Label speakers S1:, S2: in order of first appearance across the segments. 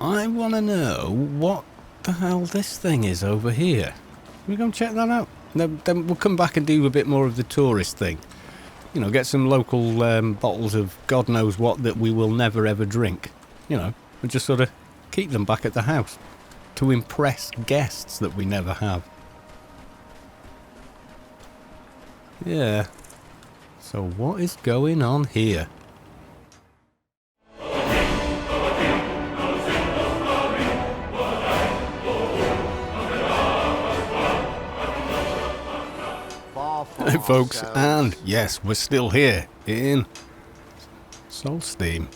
S1: I want to know what the hell this thing is over here. Can we go and check that out? Then we'll come back and do a bit more of the tourist thing. You know, get some local bottles of God knows what that we will never ever drink. You know, and just sort of keep them back at the house to impress guests that we never have. Yeah. So what is going on here? Hey folks, and yes, we're still here in Solstein.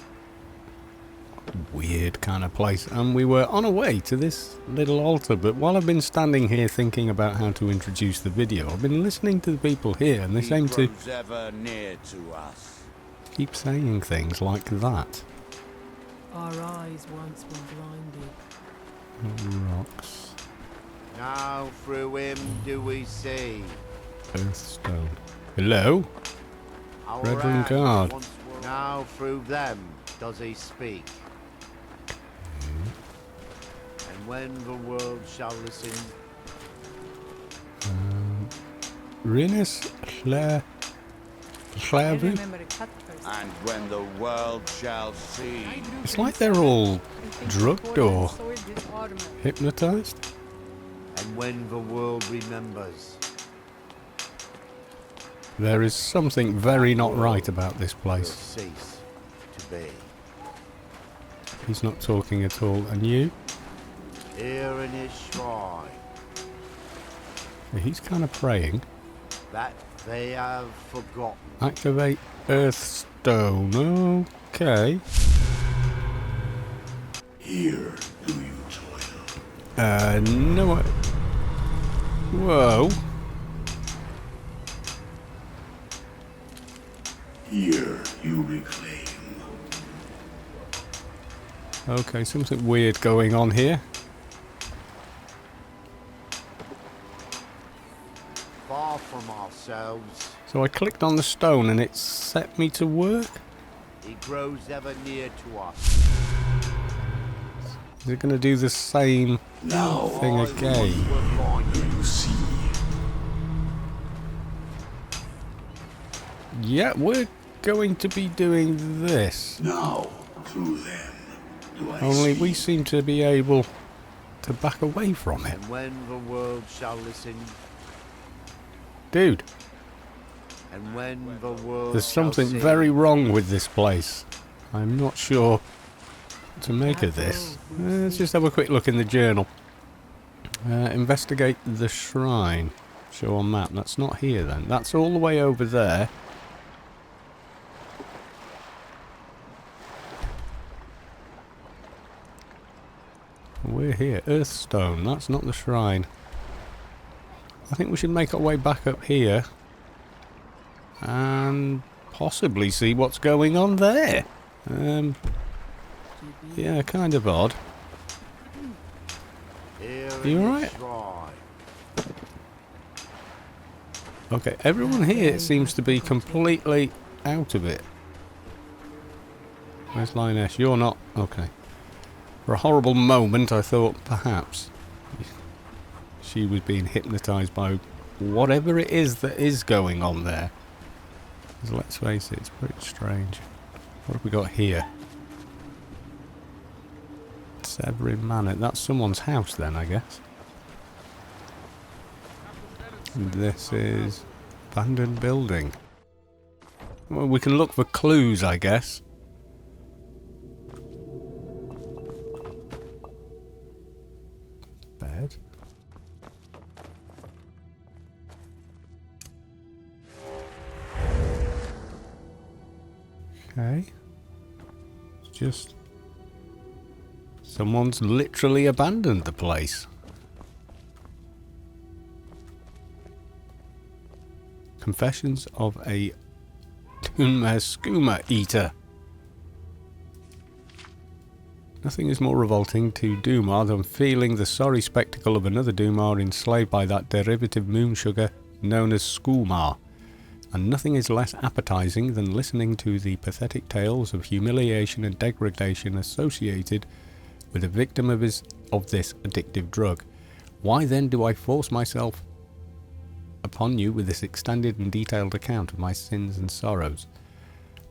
S1: Weird kind of place, and we were on our way to this little altar, but while I've been standing here thinking about how to introduce the video, I've been listening to the people here, and they seem to keep saying things like that.
S2: Our eyes once were blinded.
S1: Rocks.
S3: Now through him do we see.
S1: Earthstone. Hello?
S3: Our
S1: Reverend
S3: hands
S1: God.
S3: once were- Now through them does he speak. And when the world shall listen,
S1: Rinus Clavu?
S3: and when the world shall see.
S1: It's like they're all drugged or hypnotized.
S3: And when the world remembers.
S1: There is something very not right about this
S3: Will
S1: place.
S3: cease to be.
S1: He's not talking at all. And you?
S3: Here in his shrine,
S1: He's kind of praying.
S3: that they have forgotten.
S1: Activate Earthstone. Okay.
S4: Here do you toil.
S1: No. Whoa.
S4: Here you reclaim.
S1: Okay, something weird going on here.
S3: Far from ourselves,
S1: So I clicked on the stone and it set me to work.
S3: he grows ever near to us.
S1: Is it going to do the same
S4: Now
S1: thing again?
S3: We're blind.
S4: do you see?
S1: Yeah, we're going to be doing this.
S4: Now through them do I
S1: Only
S4: see.
S1: we seem to be able to back away from it.
S3: And when the world shall listen,
S1: Dude,
S3: and when the world
S1: there's
S3: shall
S1: something
S3: see,
S1: very wrong with this place. I'm not sure what to make of this. Let's just have a quick look in the journal. Investigate the shrine. Show on map. That's not here then. That's all the way over there. We're here. Earthstone. That's not the shrine. I think we should make our way back up here and possibly see what's going on there. Yeah, kind of odd.
S3: here
S1: You
S3: in
S1: alright?
S3: his shrine,
S1: Okay, everyone here seems to be completely out of it. Where's Lioness? You're not. Okay. For a horrible moment, I thought perhaps she was being hypnotised by whatever it is that is going on there. 'Cause let's face it, it's pretty strange. What have we got here? Severin Manor. That's someone's house then, I guess. And this is abandoned building. Well, we can look for clues, I guess. Bed. Okay. It's just someone's literally abandoned the place. Confessions of a Skooma eater. Nothing is more revolting to Doomar than feeling the sorry spectacle of another Doomar enslaved by that derivative moon sugar known as Skoomar. And nothing is less appetizing than listening to the pathetic tales of humiliation and degradation associated with a victim of this addictive drug. Why then do I force myself upon you with this extended and detailed account of my sins and sorrows?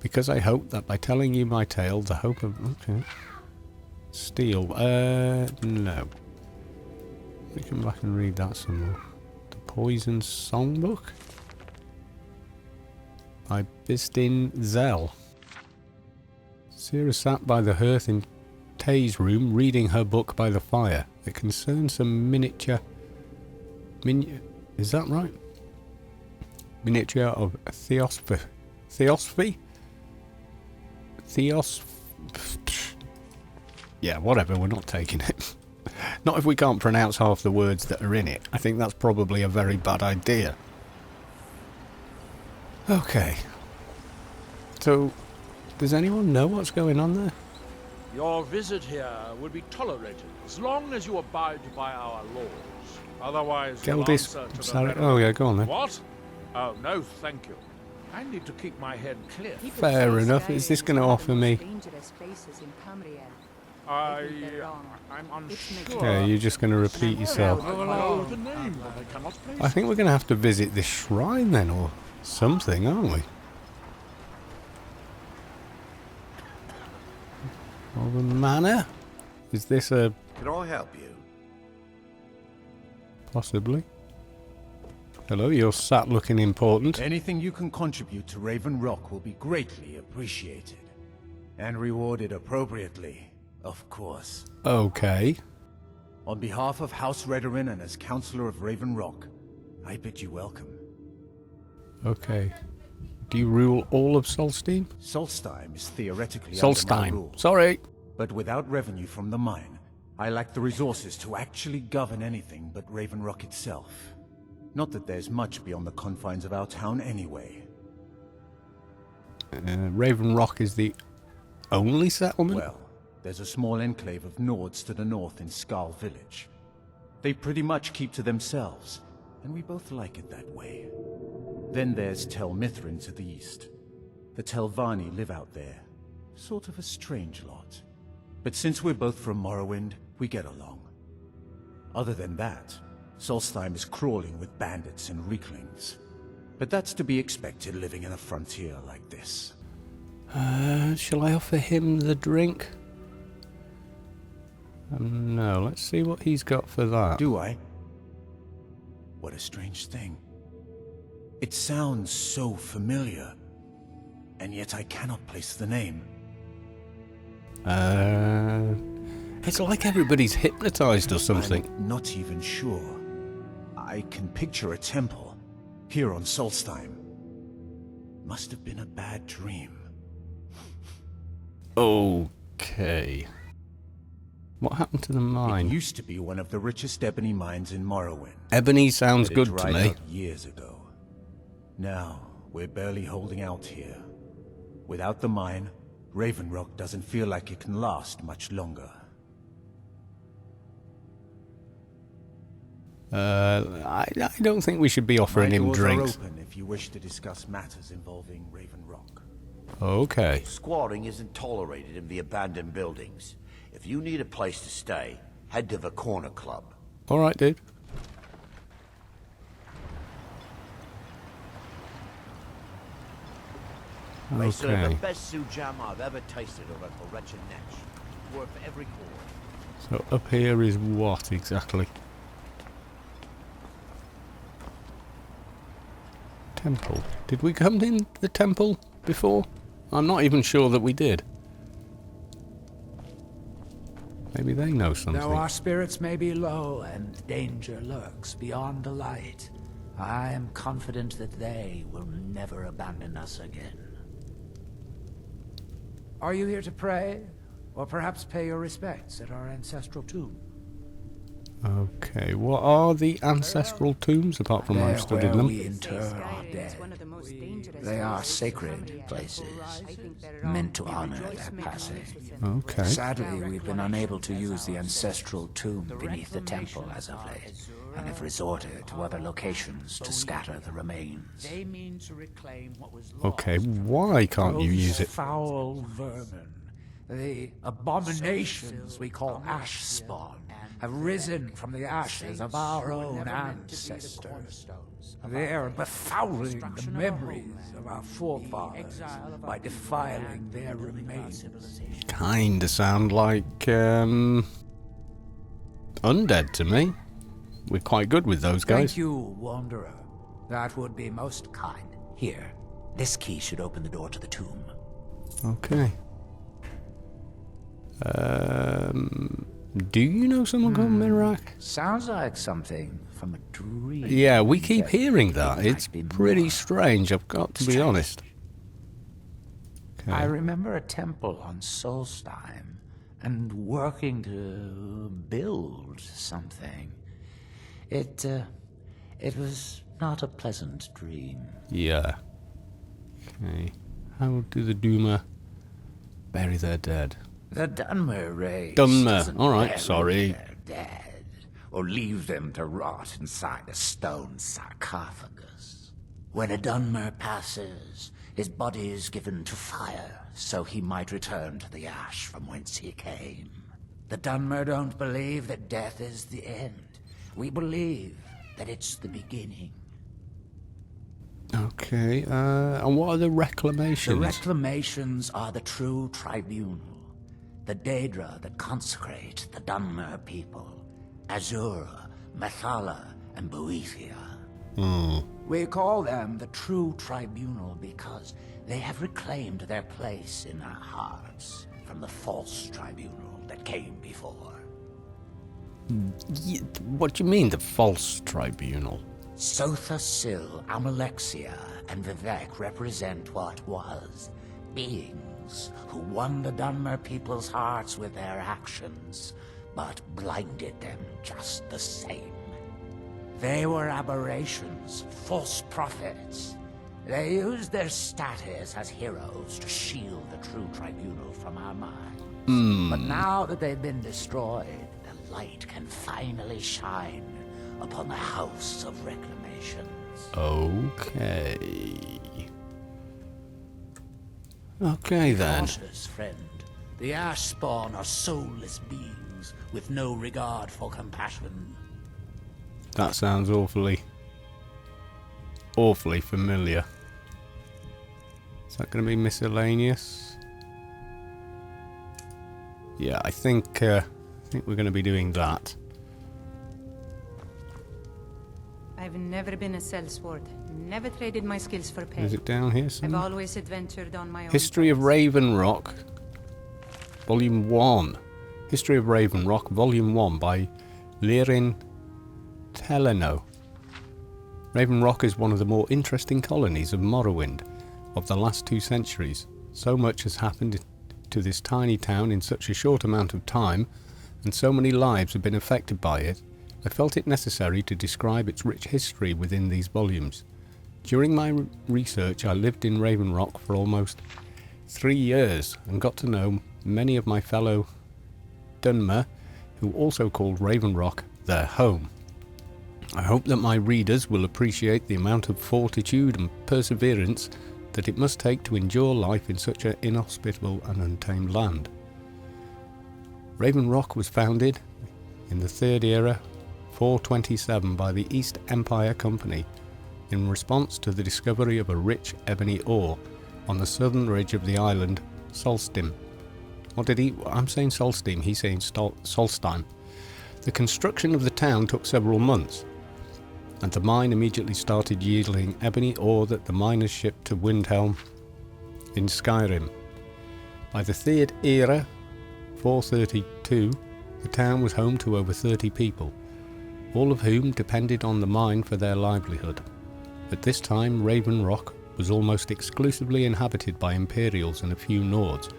S1: Because I hope that by telling you my tale, the hope of... Okay. Steal. No. Let me come back and read that some more. The Poison Songbook? By Bistin Zell. Sarah sat by the hearth in Tay's room, reading her book by the fire. It concerns some miniature... Is that right? Miniature of Theosophy? Yeah, whatever, we're not taking it. Not if we can't pronounce half the words that are in it. I think that's probably a very bad idea. Okay. So, does anyone know what's going on there?
S5: Your visit here will be tolerated as long as you abide by our laws. Otherwise, you'll
S1: Geldis,
S5: answer to the
S1: sorry.
S5: letter.
S1: Oh yeah, go on then.
S5: What? Oh, no, thank you. I need to keep my head clear.
S1: Fair enough. Is this going to offer me?
S5: I'm unsure.
S1: Yeah, you're just going to repeat yourself.
S5: The name, but I cannot place
S1: I think we're going to have to visit this shrine then, or something, aren't we? Or the manor? Is this a...
S3: Can I help you?
S1: Possibly. Hello, you're sat looking important.
S6: Anything you can contribute to Raven Rock will be greatly appreciated. And rewarded appropriately, of course.
S1: Okay.
S6: On behalf of House Redorin and as Counselor of Raven Rock, I bid you welcome.
S1: Okay. Do you rule all of Solstein?
S6: Solstheim is theoretically under my
S1: Solstein.
S6: rule.
S1: Sorry.
S6: But without revenue from the mine, I lack the resources to actually govern anything but Raven Rock itself. Not that there's much beyond the confines of our town anyway.
S1: Raven Rock is the only settlement?
S6: Well, there's a small enclave of Nords to the north in Skal Village. They pretty much keep to themselves, and we both like it that way. Then there's Tel Mithrin to the east. The Telvanni live out there. Sort of a strange lot. But since we're both from Morrowind, we get along. Other than that, Solstheim is crawling with bandits and Reeklings. But that's to be expected living in a frontier like this.
S1: Shall I offer him the drink? No, let's see what he's got for that.
S6: Do I? What a strange thing. It sounds so familiar, and yet I cannot place the name.
S1: It's like everybody's hypnotized or something.
S6: I'm not even sure. I can picture a temple, here on Solstheim. Must have been a bad dream.
S1: Okay. What happened to the mine?
S6: It used to be one of the richest ebony mines in Morrowind.
S1: Ebony sounds
S6: But it
S1: good to
S6: dried
S1: me.
S6: up years ago. Now, we're barely holding out here. Without the mine, Raven Rock doesn't feel like it can last much longer.
S1: I don't think we should be offering
S6: My
S1: him
S6: doors
S1: drinks.
S6: are open if you wish to discuss matters involving Raven Rock.
S1: Okay.
S3: Squatting isn't tolerated in the abandoned buildings. If you need a place to stay, head to the Corner Club.
S1: Alright, dude.
S3: They serve the
S1: Okay.
S3: best sujam I've ever tasted over at the Wretched Netch. Worth every quarter.
S1: So up here is what exactly? Temple. Did we come in the temple before? I'm not even sure that we did. Maybe they know something.
S7: Though our spirits may be low and danger lurks beyond the light, I am confident that they will never abandon us again. Are you here to pray? Or perhaps pay your respects at our ancestral tomb?
S1: Okay, what are the ancestral tombs apart from I've studied
S7: where
S1: them?
S7: we inter our dead. They are sacred places, meant to honor their passing.
S1: Okay.
S7: Sadly, we've been unable to use the ancestral tomb beneath the temple as of late, and have resorted to other locations to scatter the remains.
S5: They mean to reclaim what was lost.
S1: Okay, why can't you use it?
S7: Foul vermin. The abominations we call ash spawn have risen from the ashes of our own ancestors. They're befouling the memories of our forefathers by defiling their remains.
S1: Kinda sound like, undead to me. We're quite good with those guys.
S7: Thank you, Wanderer. That would be most kind. Here, this key should open the door to the tomb.
S1: Okay. Do you know someone called Mirak?
S7: Sounds like something from a dream.
S1: Yeah, we keep hearing that.
S7: It
S1: It's
S7: might be
S1: pretty
S7: more
S1: strange, I've got to be
S7: strange.
S1: honest.
S7: I
S1: Okay.
S7: remember a temple on Solstheim and working to build something. It was not a pleasant dream.
S1: Yeah. Okay. How do the Duma bury their dead?
S7: The Dunmer race.
S1: Dunmer,
S7: doesn't
S1: all right,
S7: bury
S1: sorry.
S7: their dead, or leave them to rot inside a stone sarcophagus. When a Dunmer passes, his body is given to fire, so he might return to the ash from whence he came. The Dunmer don't believe that death is the end. We believe that it's the beginning.
S1: Okay, and what are the
S7: The
S1: reclamations?
S7: reclamations are the true tribunal. The Daedra that consecrate the Dunmer people. Azura, Methala, and Boethia. We call them the true tribunal because they have reclaimed their place in our hearts from the false tribunal that came before.
S1: What do you mean, the false tribunal?
S7: Sotha Sil, Amalexia, and Vivek represent what was. Beings who won the Dunmer people's hearts with their actions, but blinded them just the same. They were aberrations, false prophets. They used their status as heroes to shield the true tribunal from our minds. But now that they've been destroyed, the light can finally shine upon the House of Reclamations.
S1: Okay. Okay then.
S7: Cautious, friend. The Ash Spawn are soulless beings with no regard for compassion.
S1: That sounds awfully familiar. Is that going to be miscellaneous? Yeah, I think we're going to be doing that.
S8: I've never been a sellsword. Never traded my skills for pay.
S1: Is it down here
S8: I've
S1: somewhere?
S8: always adventured on my own.
S1: History of
S8: terms.
S1: Raven Rock, Volume 1. History of Raven Rock, Volume 1 by Lirin Teleno. Raven Rock is one of the more interesting colonies of Morrowind of the last 2 centuries. So much has happened to this tiny town in such a short amount of time, and so many lives have been affected by it. I felt it necessary to describe its rich history within these volumes. During my research, I lived in Raven Rock for almost 3 years and got to know many of my fellow Dunmer, who also called Raven Rock their home. I hope that my readers will appreciate the amount of fortitude and perseverance that it must take to endure life in such an inhospitable and untamed land. Raven Rock was founded in the Third Era, 427, by the East Empire Company in response to the discovery of a rich ebony ore on the southern ridge of the island Solstheim. What did he? I'm saying Solstheim, he's saying Solstheim. The construction of the town took several months, and the mine immediately started yielding ebony ore that the miners shipped to Windhelm in Skyrim. By the Third Era, 432, the town was home to over 30 people, all of whom depended on the mine for their livelihood. At this time, Raven Rock was almost exclusively inhabited by Imperials and a few Nords,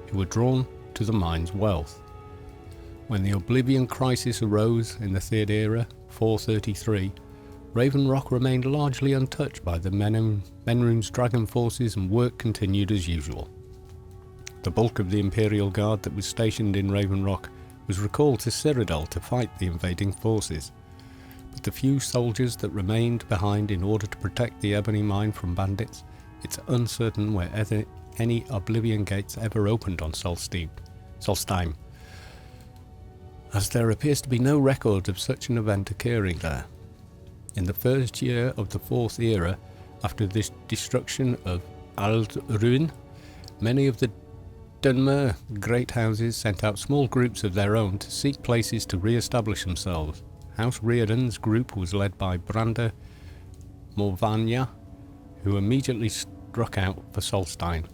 S1: who were drawn to the mine's wealth. When the Oblivion Crisis arose in the Third Era, 433, Raven Rock remained largely untouched by the Menrune's dragon forces, and work continued as usual. The bulk of the Imperial Guard that was stationed in Raven Rock was recalled to Cyrodiil to fight the invading forces, but the few soldiers that remained behind in order to protect the ebony mine from bandits, it's uncertain where any Oblivion gates ever opened on Solstheim, as there appears to be no record of such an event occurring there. In the first year of the Fourth Era, after the destruction of Aldruin, many of the Dunmer great houses sent out small groups of their own to seek places to re-establish themselves. House Riordan's group was led by Brander Morvanya, who immediately struck out for Solstheim.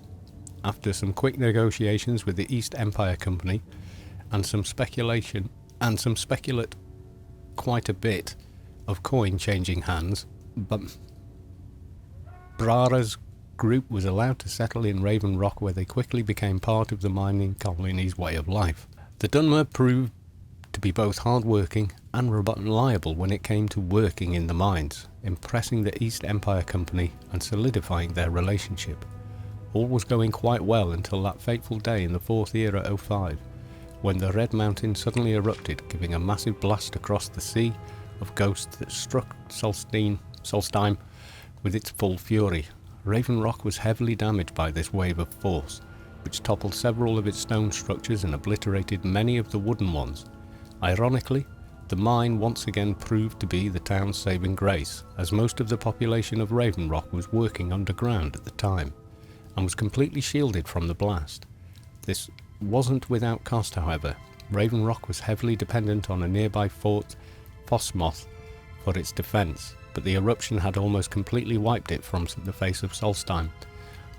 S1: After some quick negotiations with the East Empire Company and some speculate quite a bit of coin changing hands, but Brara's group was allowed to settle in Raven Rock, where they quickly became part of the mining colony's way of life. The Dunmer proved to be both hard-working and reliable when it came to working in the mines, impressing the East Empire Company and solidifying their relationship. All was going quite well until that fateful day in the Fourth Era 05, when the Red Mountain suddenly erupted, giving a massive blast across the sea of ghosts that struck Solstheim with its full fury. Raven Rock was heavily damaged by this wave of force, which toppled several of its stone structures and obliterated many of the wooden ones. Ironically, the mine once again proved to be the town's saving grace, as most of the population of Raven Rock was working underground at the time, and was completely shielded from the blast. This wasn't without cost, however. Raven Rock was heavily dependent on a nearby Fort Phosmoth for its defence, but the eruption had almost completely wiped it from the face of Solstheim.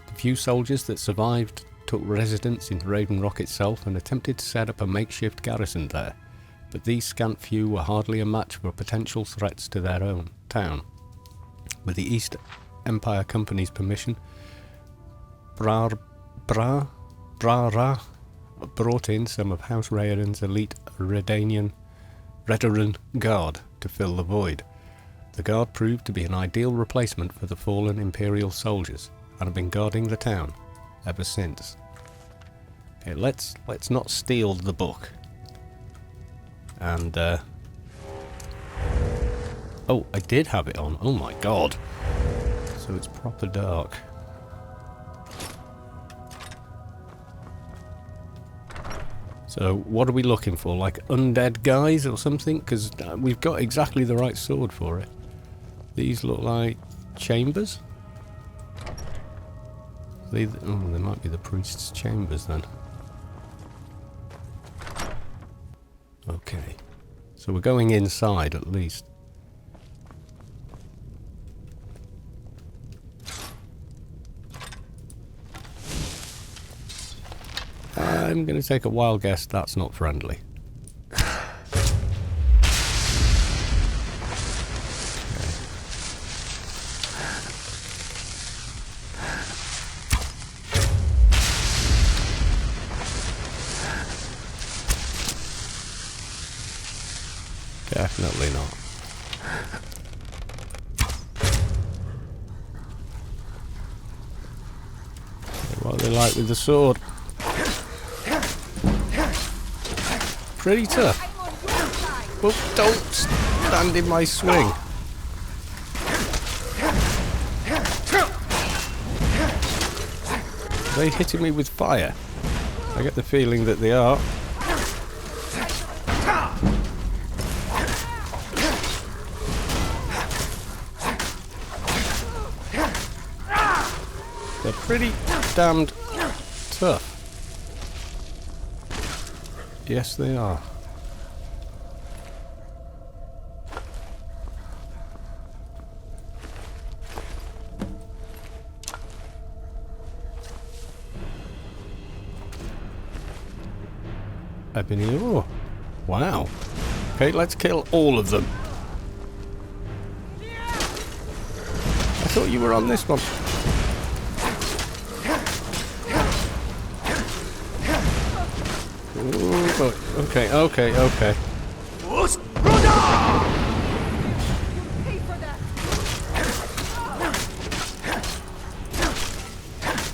S1: The few soldiers that survived took residence in Raven Rock itself and attempted to set up a makeshift garrison there, but these scant few were hardly a match for potential threats to their own town. With the East Empire Company's permission, Brara brought in some of House Raoden's elite Redaran guard to fill the void. The guard proved to be an ideal replacement for the fallen Imperial soldiers, and have been guarding the town ever since. Okay, let's not steal the book. And oh, I did have it on. Oh my god. So it's proper dark. So what are we looking for? Like undead guys or something? Because we've got exactly the right sword for it. These look like chambers? They might be the priest's chambers then. Okay. So we're going inside at least. I'm going to take a wild guess that's not friendly. Definitely not. What are they like with the sword? Pretty tough. Oh, don't stand in my swing. Are they hitting me with fire? I get the feeling that they are. They're pretty damned tough. Yes, they are. Ebony ore. Wow. Okay, let's kill all of them. I thought you were on this one. Ooh, okay, okay, okay.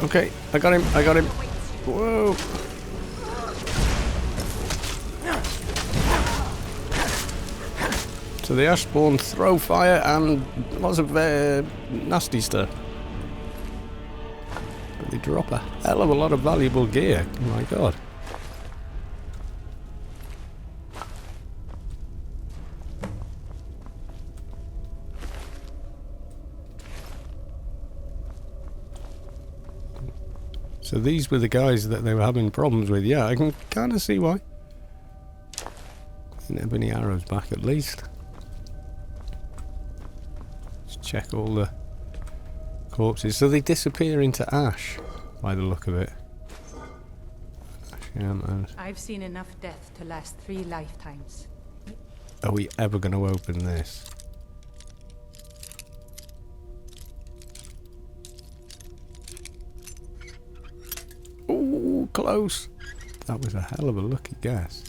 S1: Okay, I got him, I got him. Whoa. So the Ashborn throw fire and lots of nasty stuff. They drop a hell of a lot of valuable gear. Oh my god. So these were the guys that they were having problems with. Yeah, I can kind of see why. Didn't have any arrows back at least. Let's check all the corpses. So they disappear into ash by the look of it.
S8: I've seen enough death to last 3 lifetimes.
S1: Are we ever going to open this? Ooh, close. That was a hell of a lucky guess.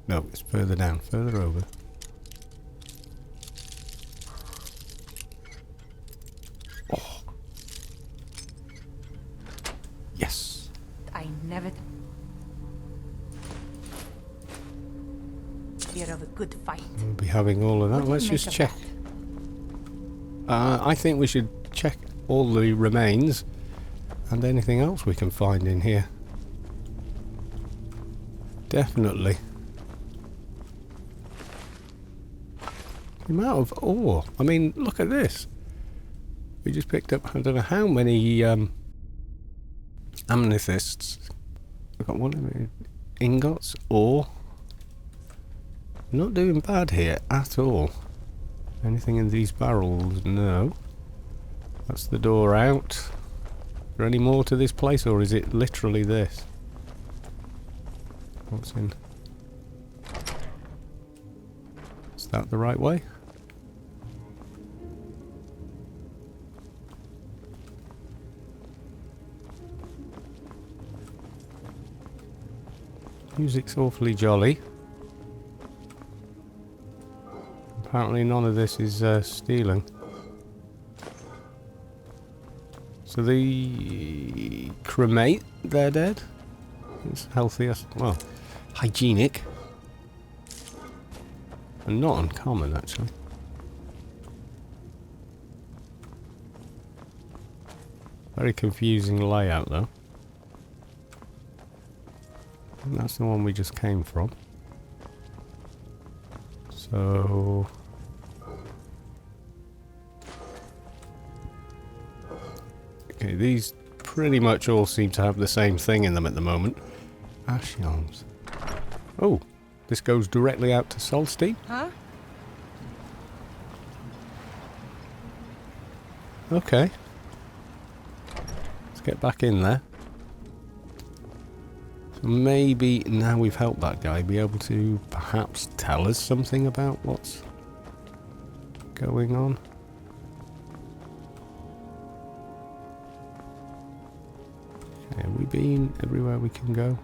S1: No, it's further down, further over. Oh. Yes.
S8: I never... Fear of a good fight.
S1: We'll be having all of that.
S8: What do you
S1: Let's
S8: make
S1: just
S8: of
S1: check. I think we should check all the remains and anything else we can find in here. Definitely. The amount of ore. I mean, look at this. We just picked up, I don't know how many amethysts. We've got one of them. Ingots, ore. Not doing bad here at all. Anything in these barrels? No. That's the door out. Is there any more to this place, or is it literally this? What's in? Is that the right way? Music's awfully jolly. Apparently none of this is stealing. So the cremate their dead. It's healthy, well, hygienic. And not uncommon, actually. Very confusing layout, though. And that's the one we just came from. So... okay, these pretty much all seem to have the same thing in them at the moment. Ash yarns. Oh, this goes directly out to Solstein?
S8: Huh?
S1: Okay. Let's get back in there. So maybe now we've helped that guy, be able to perhaps tell us something about what's going on. Okay, have we been everywhere we can go?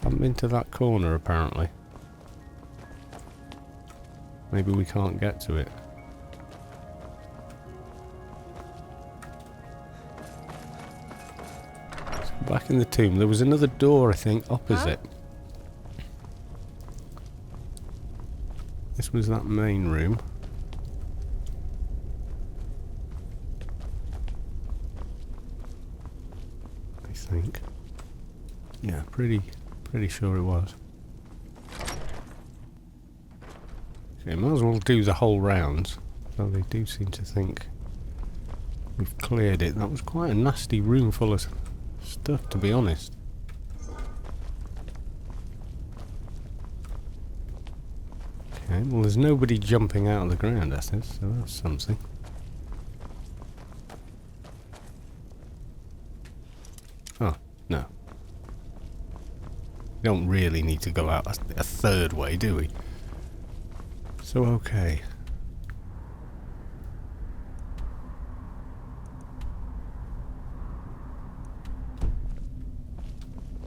S1: Haven't been to that corner apparently. Maybe we can't get to it. Back in the tomb, there was another door, I think, opposite. Huh? This was that main room. I think. Yeah, pretty sure it was. Okay, might as well do the whole round. So they do seem to think we've cleared it. That was quite a nasty room full of stuff, to be honest. Okay, well there's nobody jumping out of the ground at it, so that's something. Oh, no. We don't really need to go out a third way, do we? So, okay.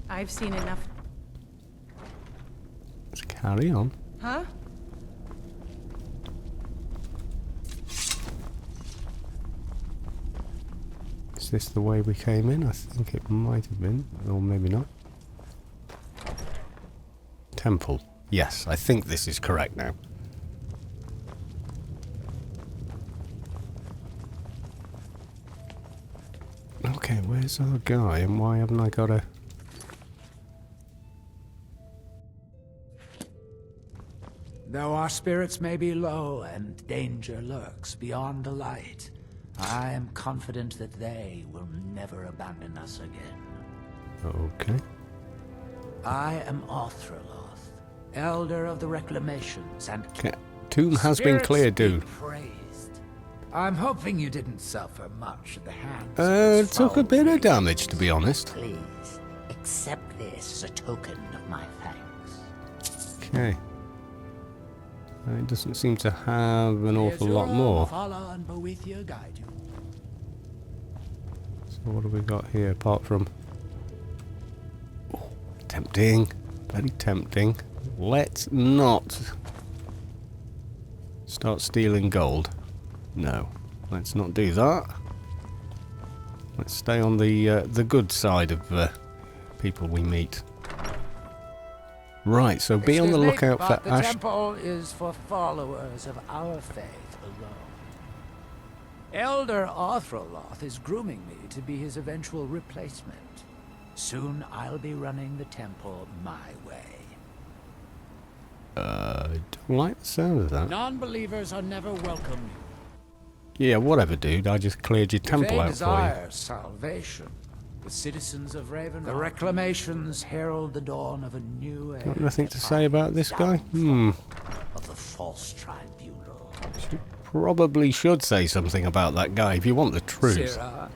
S8: I've seen enough.
S1: Let's carry on.
S8: Huh?
S1: Is this the way we came in? I think it might have been, or maybe not. Temple. Yes, I think this is correct now. Okay, where's our guy and why haven't I got a...
S7: Though our spirits may be low and danger lurks beyond the light, I am confident that they will never abandon us again.
S1: Okay.
S7: I am Othraloth, Elder of the Reclamations, and
S1: Okay. Tomb has been cleared, dude.
S7: praised. I'm hoping you didn't suffer much at the hands of those
S1: Took a
S7: foul
S1: bit of
S7: creatures.
S1: damage, to be honest.
S7: Please, accept this as a token of my thanks.
S1: Okay. It doesn't seem to have an awful lot more.
S7: Allah and Boethia guide you.
S1: So what have we got here apart from... Oh, tempting. Very tempting. Let's not start stealing gold. No. Let's not do that. Let's stay on the good side of people we meet. Right, so be on the lookout for
S7: the temple is for followers of our faith alone. Elder Othraloth is grooming me to be his eventual replacement. Soon I'll be running the temple my way.
S1: I don't like the sound of that.
S7: Non-believers are never welcome.
S1: Yeah, whatever, dude. I just cleared your temple
S7: They
S1: out for
S7: desire salvation. The citizens of Raven, the reclamations herald the dawn of a new age.
S1: you. Got nothing to say about this guy?
S7: Of the false tribunal.
S1: Probably should say something about that guy if you want the truth.
S7: Sirrah,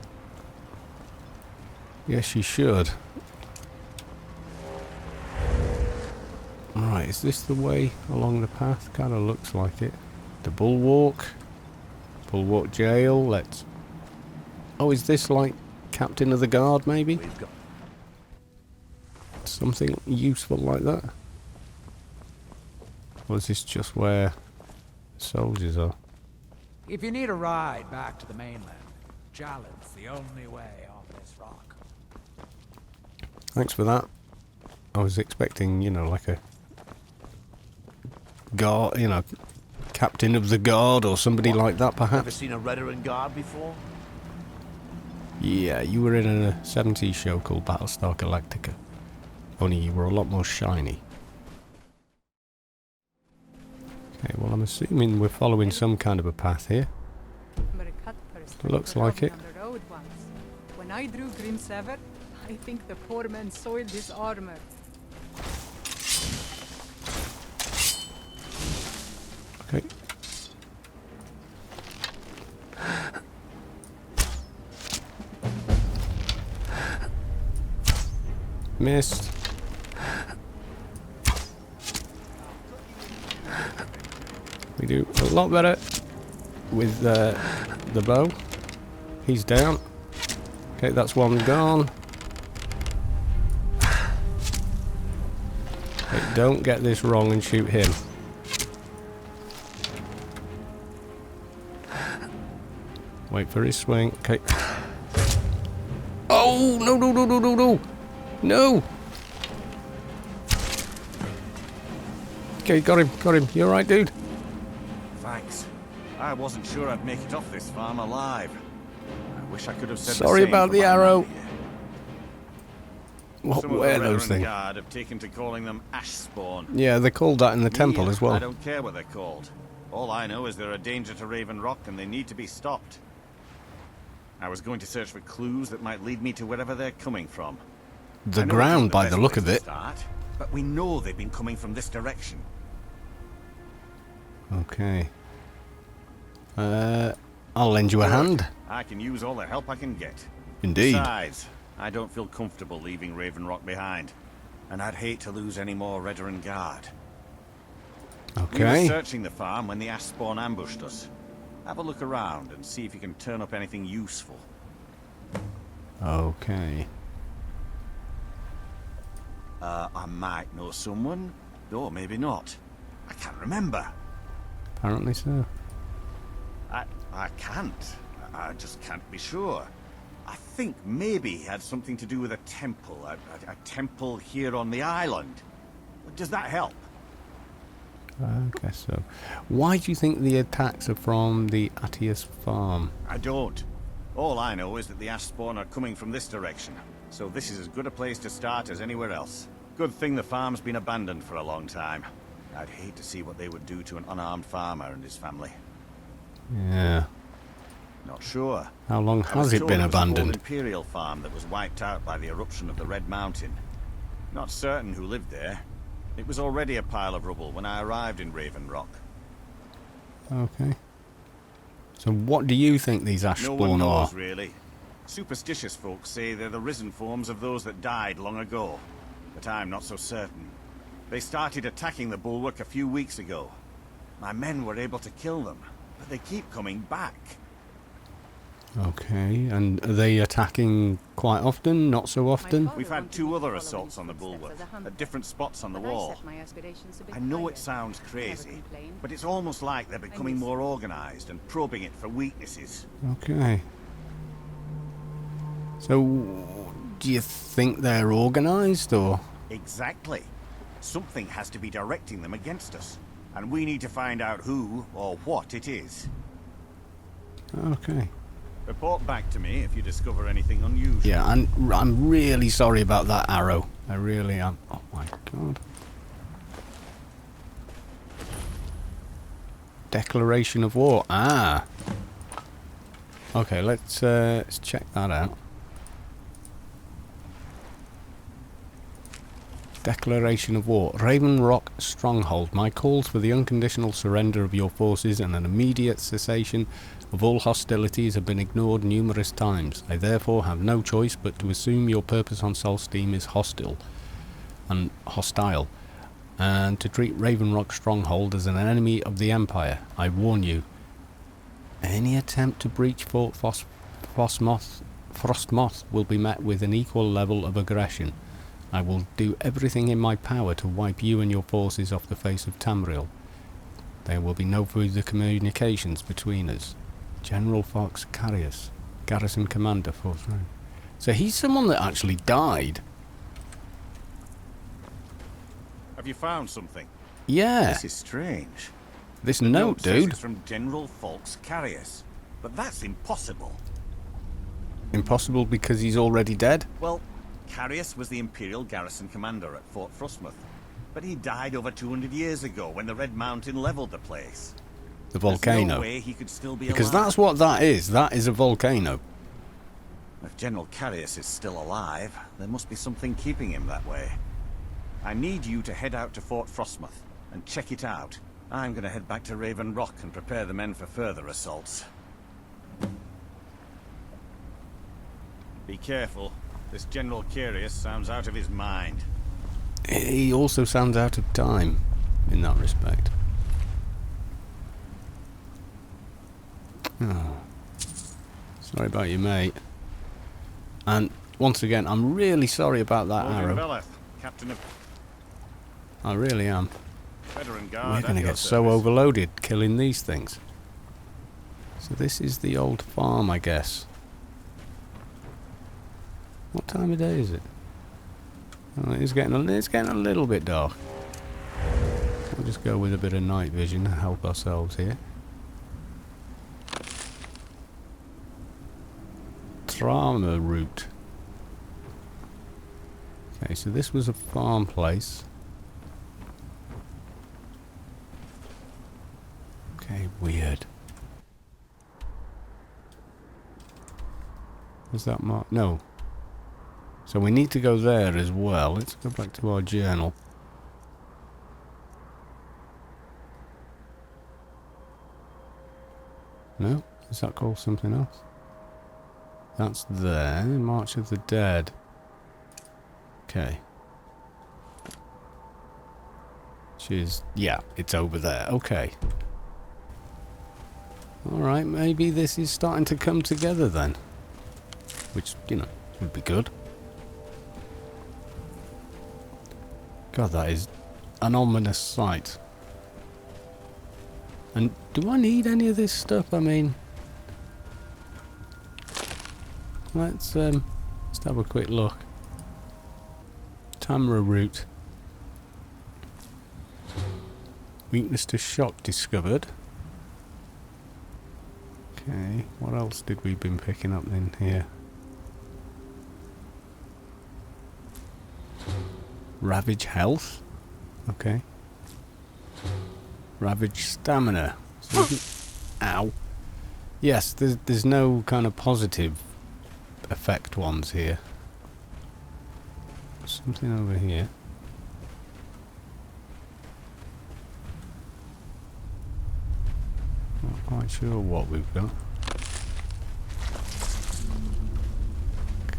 S1: Yes, you should. Right, is this the way along the path? Kind of looks like it. The Bulwark. Bulwark Jail. Let's... Oh, is this like Captain of the Guard, maybe?
S3: We've got
S1: Something useful like that? Or is this just where soldiers are?
S7: if you need a ride back to the mainland, Jalen's the only way off this rock.
S1: Thanks for that. I was expecting, you know, like a guard, you know, captain of the guard or somebody like that,
S3: Ever
S1: perhaps.
S3: seen a veteran guard before?
S1: Yeah, you were in a 70s show called Battlestar Galactica. Only you were a lot more shiny. Okay, well, I'm assuming we're following some kind of a path here. Looks like it.
S8: On the road once. When I drew Grim Sever, I think the poor man soiled his armor.
S1: Okay. Missed. We do a lot better with the bow. He's down. Okay, that's one gone. Okay, don't get this wrong and shoot him. Wait for his swing. Okay. Oh, no, no, no, no, no, no. No. Okay, got him, got him. You alright, dude?
S9: Thanks. I wasn't sure I'd make it off this farm alive. I wish I could have said
S1: Sorry
S9: the same
S1: about
S9: for
S1: the
S9: my
S1: arrow.
S9: man here.
S1: What
S9: Some of
S1: were
S9: the
S1: those
S9: Reverend
S1: things?
S9: Guard have taken to calling them ash spawn.
S1: Yeah, they're called that in the temple
S9: Me,
S1: as well.
S9: I don't care what they're called. All I know is they're a danger to Raven Rock and they need to be stopped. I was going to search for clues that might lead me to wherever they're coming from.
S1: The
S9: I know it
S1: ground,
S9: isn't
S1: by
S9: best
S1: the look
S9: place
S1: of
S9: to
S1: it.
S9: start, but we know they've been coming from this direction.
S1: Okay. I'll lend you a hand.
S9: I can use all the help I can get.
S1: Indeed.
S9: Besides, I don't feel comfortable leaving Raven Rock behind. And I'd hate to lose any more Redoran Guard. We were
S1: Okay.
S9: searching the farm when the ash spawn ambushed us. Have a look around and see if you can turn up anything useful.
S1: Okay.
S9: I might know someone, or maybe not. I can't remember.
S1: Apparently so.
S9: I can't. I just can't be sure. I think maybe he had something to do with a temple. A temple here on the island. Does that help?
S1: I guess so. Why do you think the attacks are from the Atius farm?
S9: I don't. All I know is that the ash spawn are coming from this direction, so this is as good a place to start as anywhere else. Good thing the farm's been abandoned for a long time. I'd hate to see what they would do to an unarmed farmer and his family.
S1: Yeah.
S9: Not sure.
S1: How long
S9: I was
S1: has it
S9: told
S1: been
S9: was an old
S1: abandoned?
S9: Imperial farm that was wiped out by the eruption of the Red Mountain. Not certain who lived there. It was already a pile of rubble when I arrived in Raven Rock.
S1: Okay. So what do you think these ash
S9: No
S1: spawn
S9: one
S1: are?
S9: knows, really. Superstitious folks say they're the risen forms of those that died long ago, but I'm not so certain. They started attacking the bulwark a few weeks ago. My men were able to kill them, but they keep coming back.
S1: Okay, and are they attacking quite often? Not so often?
S9: We've had 2 other assaults on the bulwark, at different spots on the wall. I know it sounds crazy, but it's almost like they're becoming more organized and probing it for weaknesses.
S1: Okay. So, do you think they're organized, or?
S9: Exactly. Something has to be directing them against us, and we need to find out who or what it is.
S1: Okay.
S9: Report back to me if you discover anything unusual.
S1: Yeah, and I'm really sorry about that arrow. I really am. Oh my god. Declaration of war. Ah. Okay, let's check that out. Declaration of war. Raven Rock Stronghold. My calls for the unconditional surrender of your forces and an immediate cessation of all hostilities have been ignored numerous times. I therefore have no choice but to assume your purpose on Solsteam is hostile, and to treat Raven Rock Stronghold as an enemy of the Empire. I warn you, any attempt to breach Fort Frostmoth will be met with an equal level of aggression. I will do everything in my power to wipe you and your forces off the face of Tamriel. There will be no further communications between us. General Fox Carius, Garrison Commander, 4th Rank. So he's someone that actually died.
S9: Have you found something?
S1: Yeah.
S9: This is strange.
S1: This
S9: The
S1: note,
S9: says
S1: dude.
S9: It's from General Fox Carius, but that's impossible.
S1: Impossible because he's already dead?
S9: Well, Carius was the Imperial garrison commander at Fort Frostmoth, but he died over 200 years ago when the Red Mountain leveled the place.
S1: The
S9: There's
S1: volcano.
S9: no way he could still be
S1: Because
S9: alive.
S1: that's what that is. That is a volcano.
S9: If General Carius is still alive, there must be something keeping him that way. I need you to head out to Fort Frostmoth and check it out. I'm going to head back to Raven Rock and prepare the men for further assaults. Be careful. This General Carius sounds out of his mind.
S1: He also sounds out of time in that respect. Oh. Sorry about you, mate. And once again, I'm really sorry about that
S9: Morgan
S1: arrow.
S9: Beleth, Captain of
S1: I really am.
S9: Veteran Guard.
S1: We're going to get so overloaded killing these things. So this is the old farm, I guess. What time of day is it? Oh, it's getting a little bit dark. We'll just go with a bit of night vision to help ourselves here. Trauma route. Okay, so this was a farm place. Okay, weird. Was that mark? No. So we need to go there as well. Let's go back to our journal. No? Is that called something else? That's there. March of the Dead. Okay. Which is... yeah, it's over there. Okay. Alright, maybe this is starting to come together then. Which, you know, would be good. God, that is an ominous sight. And do I need any of this stuff? I mean... let's have a quick look. Tamra route. Weakness to shock discovered. Okay, what else did we been picking up in here? Ravage health. Okay. Ravage stamina. So ow. Yes, there's no kind of positive effect ones here. Something over here. Not quite sure what we've got.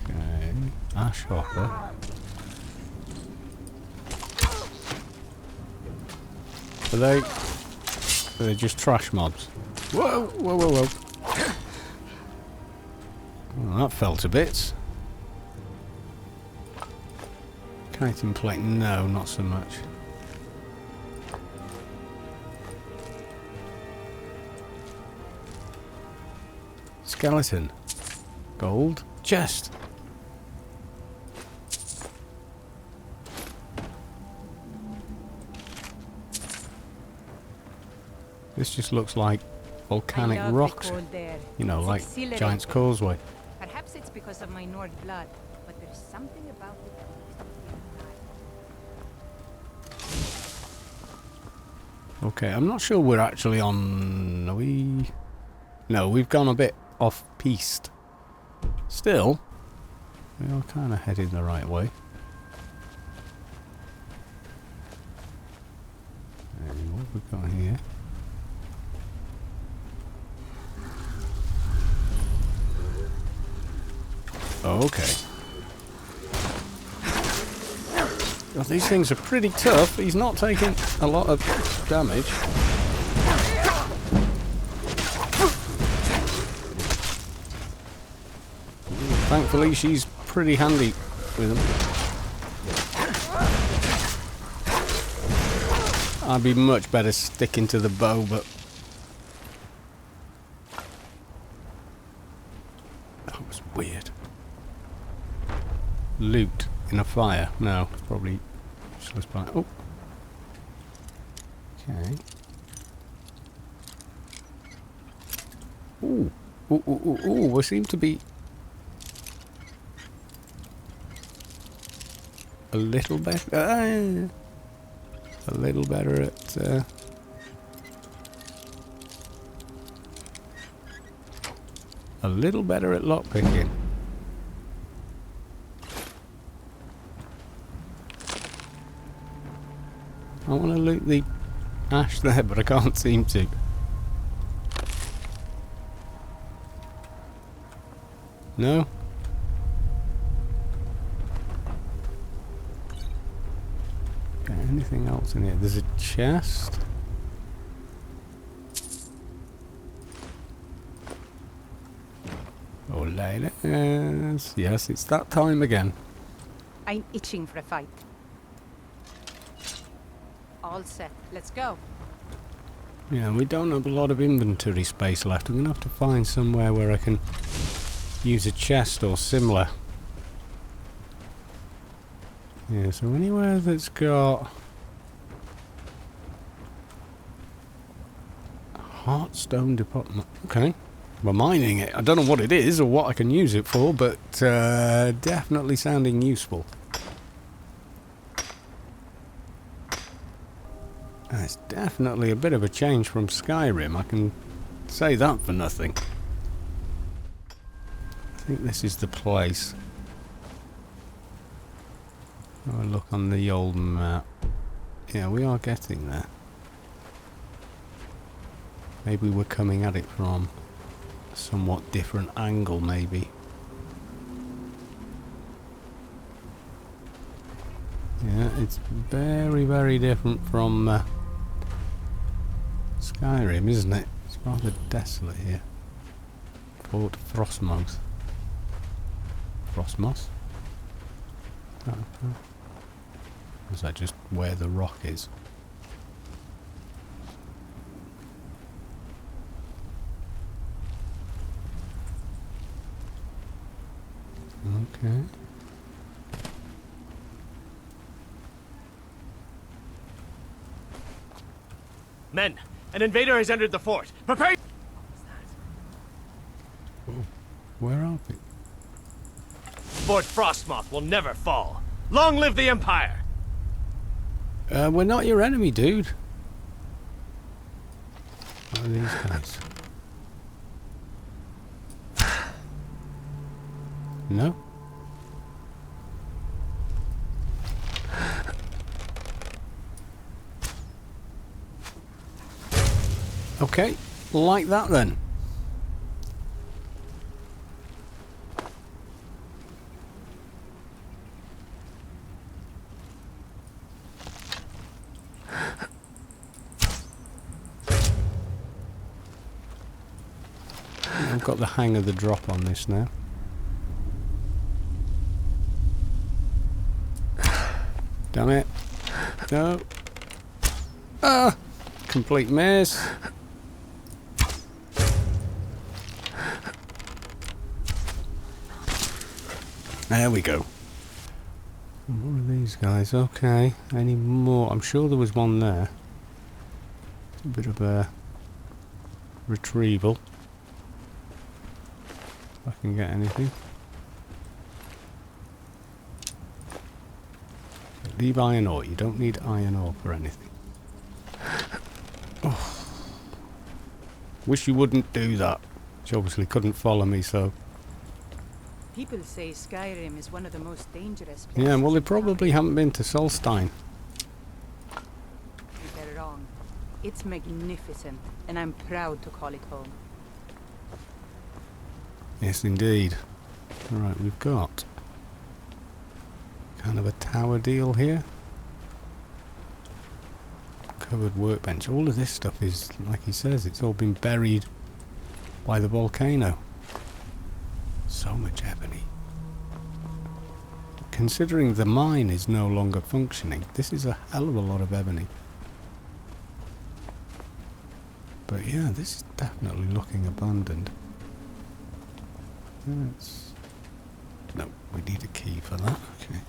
S1: Okay. Ash hopper. Are they just trash mobs? Whoa, whoa, whoa, whoa. Well, that fell to bits. Chitin plate, no, not so much. Skeleton. Gold. Chest. This just looks like volcanic rocks. You know, like Giant's Causeway.
S8: Perhaps it's because of my Nord blood, but there's something about it that makes me feel alive.
S1: Okay, I'm not sure we're actually on... Are we... No, we've gone a bit off-piste. Still, we are kind of heading the right way. And what have we got here? Okay. Well, these things are pretty tough. He's not taking a lot of damage. Thankfully, she's pretty handy with them. I'd be much better sticking to the bow, but... That was weird. Loot in a fire. No, it's probably useless by... Oh. Okay. Ooh. Ooh, ooh, ooh, ooh. We seem to be... a little better... a little better at... a little better at lockpicking. I want to loot the ash there, but I can't seem to. No? Okay, anything else in here? There's a chest. Oh, ladies. Yes, it's that time again.
S8: I'm itching for a fight. All set. Let's go.
S1: Yeah, we don't have a lot of inventory space left. I'm going to have to find somewhere where I can use a chest or similar. Yeah, so anywhere that's got... Heartstone deposit. Okay. We're mining it. I don't know what it is or what I can use it for, but definitely sounding useful. It's definitely a bit of a change from Skyrim. I can say that for nothing. I think this is the place. Have a look on the old map. Yeah, we are getting there. Maybe we're coming at it from a somewhat different angle, maybe. Yeah, it's very, very different from Skyrim, isn't it? It's rather desolate here. Fort Frostmoth. Frostmoth? Oh, oh. Is that just where the rock is? Okay.
S10: Men, an invader has entered the fort. Prepare! Fort Frostmoth will never fall. Long live the Empire!
S1: We're not your enemy, dude. What are these guys? No? Okay, like that then. I've got the hang of the drop on this now. Damn it. No. Ah! Complete miss. There we go. What are these guys? Okay. Any more? I'm sure there was one there. It's a bit of a retrieval. If I can get anything. Leave iron ore. You don't need iron ore for anything. Oh. Wish you wouldn't do that. She obviously couldn't follow me, so...
S8: People say Skyrim is one of the most dangerous places.
S1: Yeah, well, they probably haven't been to Solstein.
S8: They're wrong. It's magnificent, and I'm proud to call it home.
S1: Yes, indeed. Alright, we've got kind of a tower deal here. Covered workbench. All of this stuff is, like he says, it's all been buried by the volcano. So much ebony. Considering the mine is no longer functioning, this is a hell of a lot of ebony. But yeah, this is definitely looking abundant. No, we need a key for that. Okay.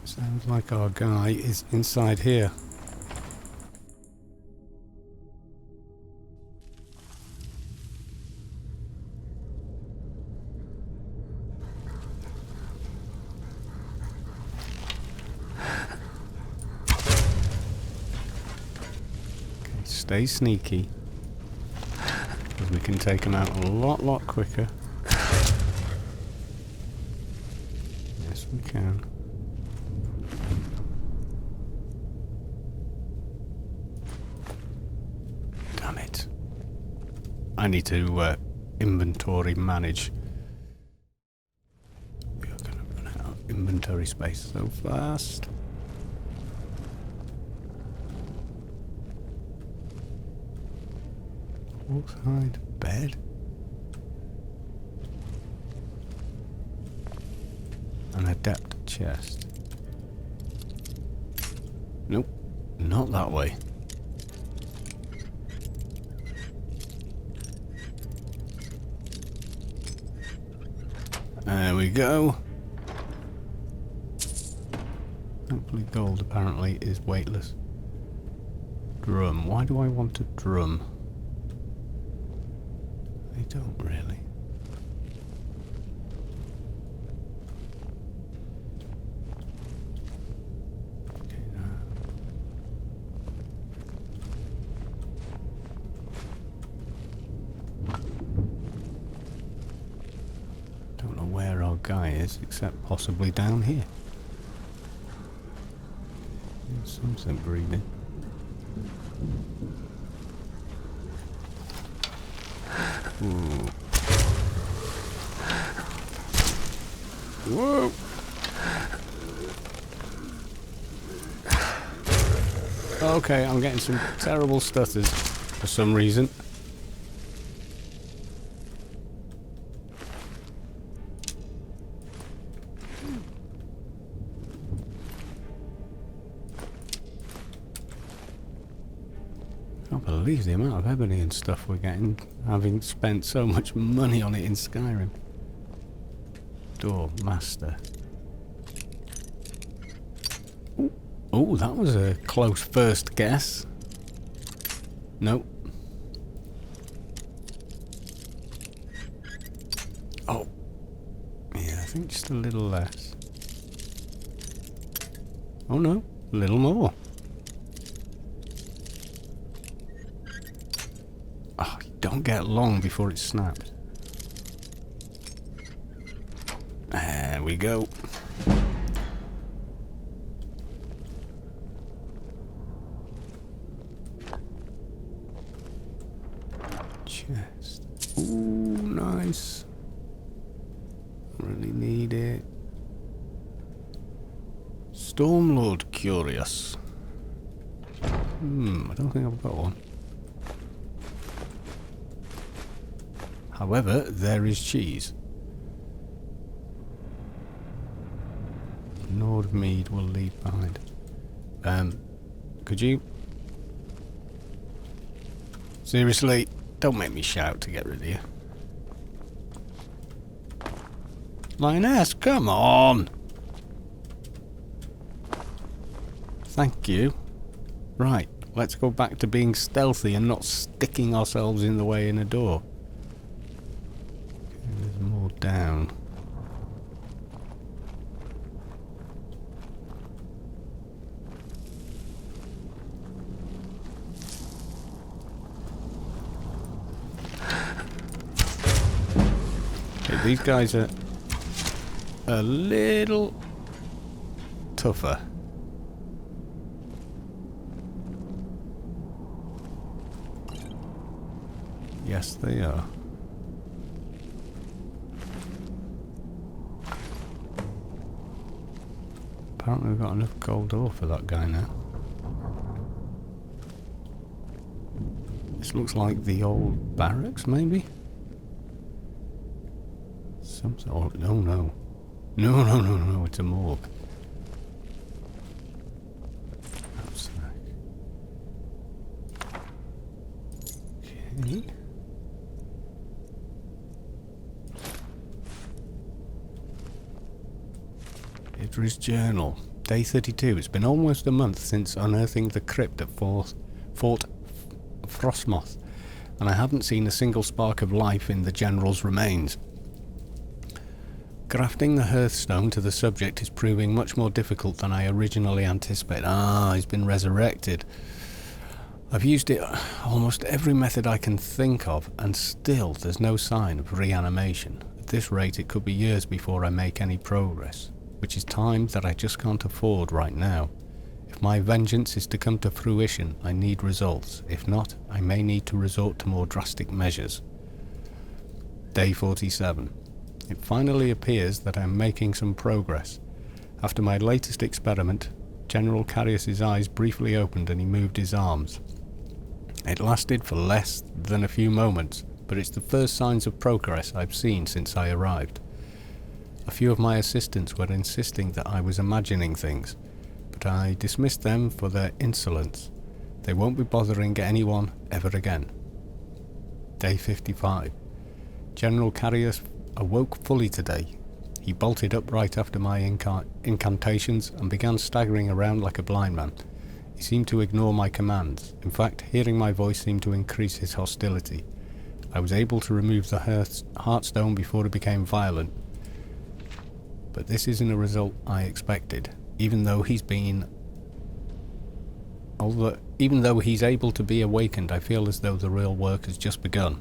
S1: Sounds like our guy is inside here. Stay sneaky, because we can take them out a lot quicker. Yes, we can. Damn it. I need to inventory manage. We are going to run out of inventory space so fast. Outside bed. An adept chest. Nope, not that way. There we go. Hopefully gold apparently is weightless. Drum. Why do I want a drum? I don't really. Okay, don't know where our guy is, except possibly down here. There's something breathing. Ooh. Whoa! Okay, I'm getting some terrible stutters for some reason. I can't believe the amount of ebony and stuff we're getting, having spent so much money on it in Skyrim. Door master. Oh, that was a close first guess. Nope. Oh. Yeah, think just a little less. Oh no, a little more. Oh, you don't get long before it snaps. There we go. Chest. Ooh, nice. Really need it. Stormlord curious. I don't think I've got one. However, there is cheese. Nordmead will leave behind. Could you? Seriously, don't make me shout to get rid of you. Lioness, come on! Thank you. Right, let's go back to being stealthy and not sticking ourselves in the way in a door. Okay, there's more down. Okay, these guys are a little tougher. Yes, they are. Apparently we've got enough gold ore for that guy now. This looks like the old barracks, maybe? Something. Oh, no. No, it's a morgue. Okay. Idris Journal. Day 32. It's been almost a month since unearthing the crypt at Fort Frostmoth, and I haven't seen a single spark of life in the General's remains. Grafting the hearthstone to the subject is proving much more difficult than I originally anticipated. Ah, he's been resurrected. I've used it almost every method I can think of, and still there's no sign of reanimation. At this rate, it could be years before I make any progress, which is time that I just can't afford right now. If my vengeance is to come to fruition, I need results. If not, I may need to resort to more drastic measures. Day 47. It finally appears that I'm making some progress. After my latest experiment, General Carius's eyes briefly opened and he moved his arms. It lasted for less than a few moments, but it's the first signs of progress I've seen since I arrived. A few of my assistants were insisting that I was imagining things, but I dismissed them for their insolence. They won't be bothering anyone ever again. Day 55. General Carius awoke fully today. He bolted upright after my incantations and began staggering around like a blind man. He seemed to ignore my commands. In fact, hearing my voice seemed to increase his hostility. I was able to remove the heartstone before it became violent. But this isn't a result I expected. Even though he's able to be awakened, I feel as though the real work has just begun.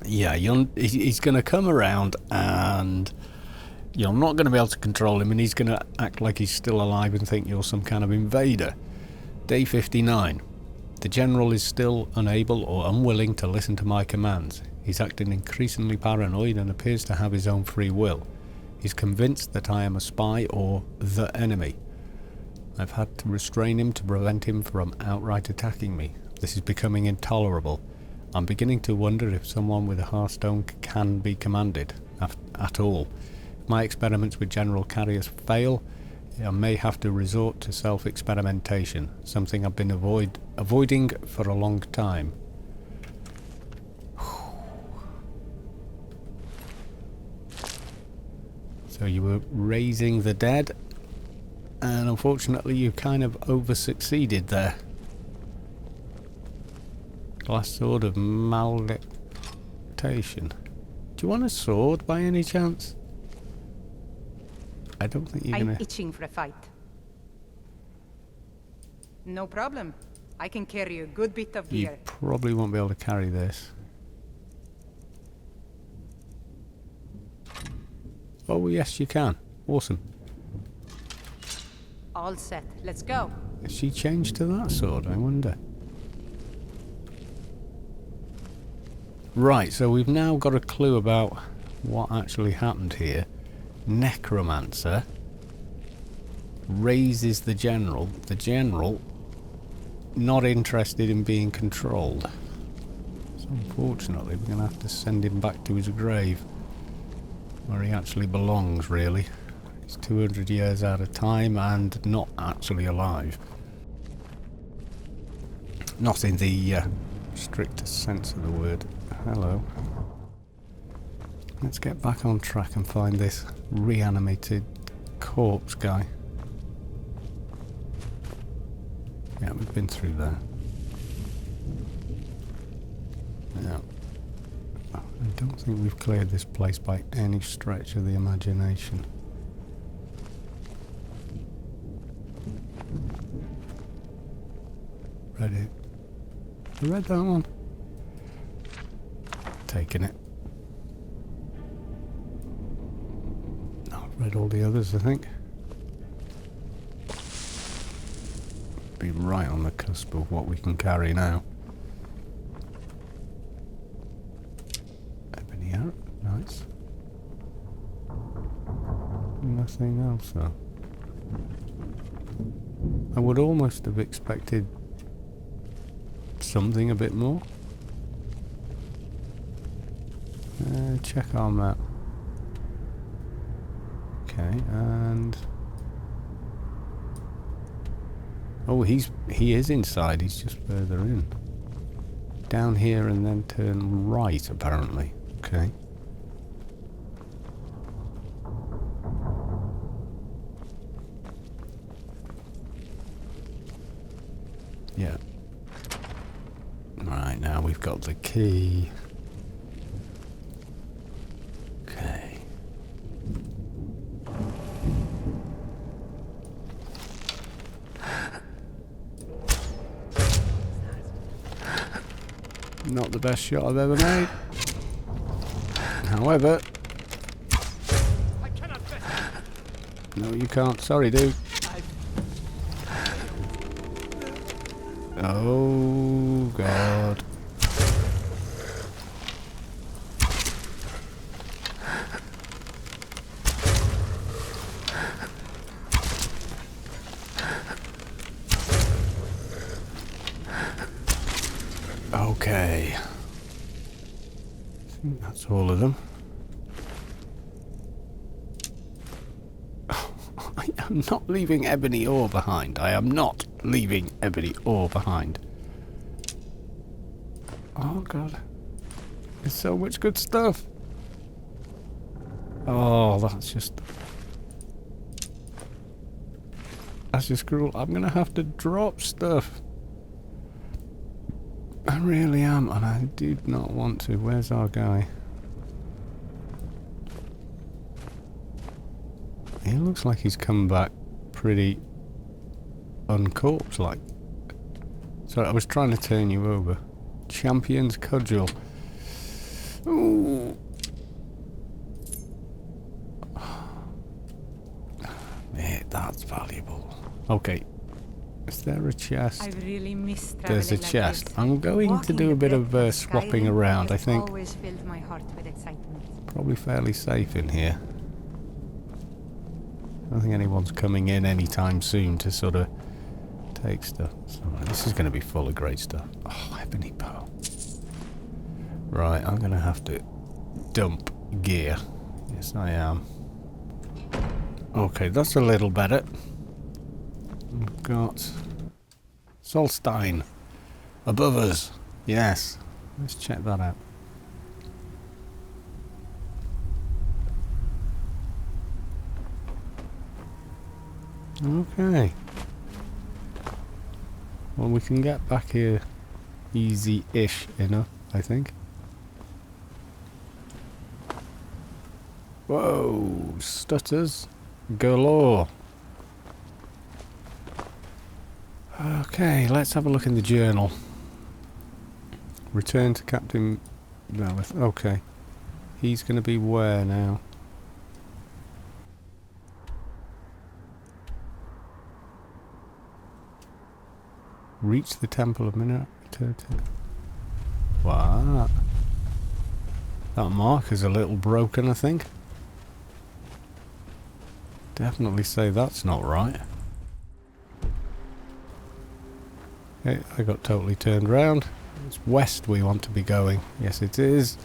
S1: Yeah, he's going to come around and you're not going to be able to control him, and he's going to act like he's still alive and think you're some kind of invader. Day 59. The General is still unable or unwilling to listen to my commands. He's acting increasingly paranoid and appears to have his own free will. He's convinced that I am a spy or the enemy. I've had to restrain him to prevent him from outright attacking me. This is becoming intolerable. I'm beginning to wonder if someone with a hearthstone can be commanded at all. If my experiments with General Carius fail, I may have to resort to self-experimentation, something I've been avoiding for a long time. So you were raising the dead, and unfortunately you kind of over-succeeded there. Glass sword of malediction. Do you want a sword by any chance? I don't think you're
S8: I'm
S1: gonna...
S8: itching for a fight. No problem. I can carry a good bit of
S1: You
S8: gear.
S1: probably won't be able to carry this. Oh, yes, you can. Awesome.
S8: All set. Let's go.
S1: Has she changed to that sword? I wonder. Right, so we've now got a clue about what actually happened here. Necromancer raises the general. The general not interested in being controlled. So unfortunately we're going to have to send him back to his grave. Where he actually belongs, really. He's 200 years out of time and not actually alive. Not in the strictest sense of the word. Hello. Let's get back on track and find this reanimated corpse guy. Yeah, we've been through there. Yeah. I don't think we've cleared this place by any stretch of the imagination. Read it. I read that one. Taking it. No, I've read all the others, I think. Be right on the cusp of what we can carry now. Ebony arrow, nice. Nothing else though. I would almost have expected something a bit more. Check our map. Okay, and oh, he is inside. He's just further in. Down here and then turn right, apparently. Okay. Yeah. Right, now we've got the key. Okay. Not the best shot I've ever made. However... No, you can't. Sorry, dude. Oh, God. Okay. I think that's all of them. I am not leaving ebony ore behind. I am not leaving ebony ore behind. Oh god. There's so much good stuff. Oh, that's just cruel. I'm gonna have to drop stuff. I really am, and I did not want to. Where's our guy? He looks like he's come back pretty uncorpse-like. Sorry, I was trying to turn you over. Champion's Cudgel. Ooh. Mate, that's valuable. Okay. Is there a chest?
S8: I really miss
S1: There's a
S8: traveling like
S1: chest.
S8: this.
S1: I'm going to do a bit of swapping
S8: Skyrim
S1: around, I
S8: has
S1: think.
S8: always filled my heart with excitement.
S1: Probably fairly safe in here. I don't think anyone's coming in anytime soon to sort of take stuff. So this is going to be full of great stuff. Oh, ebony bow. Right, I'm going to have to dump gear. Yes, I am. Okay, that's a little better. We've got Solstein above us. Yes, let's check that out. Okay. Well, we can get back here easy-ish enough, I think. Whoa, stutters. galore. Okay, let's have a look in the journal. Return to Captain Melith. Okay. He's going to be where now? Reach the Temple of Mineral. Wow. That marker's a little broken, I think. Definitely say that's not right. Okay, I got totally turned round. It's west we want to be going. Yes, it is.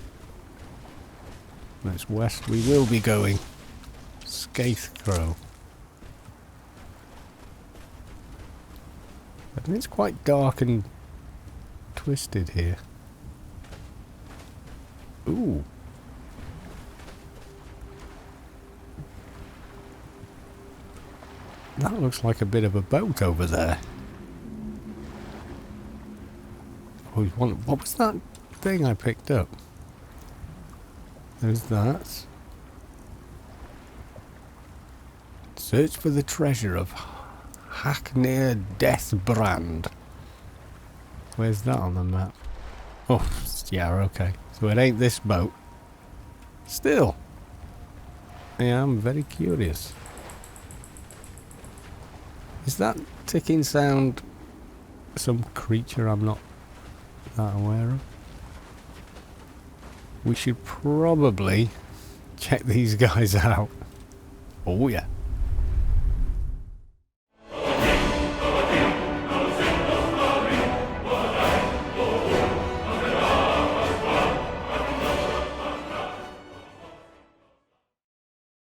S1: That's west we will be going. Scathecrow. I think it's quite dark and twisted here. Ooh. That looks like a bit of a boat over there. Oh, what was that thing I picked up? There's that. Search for the treasure of Hackney Deathbrand. Where's that on the map? Oh, yeah, okay. So it ain't this boat. Still. I am very curious. Is that ticking sound some creature I'm not that aware of? We should probably check these guys out. Oh yeah.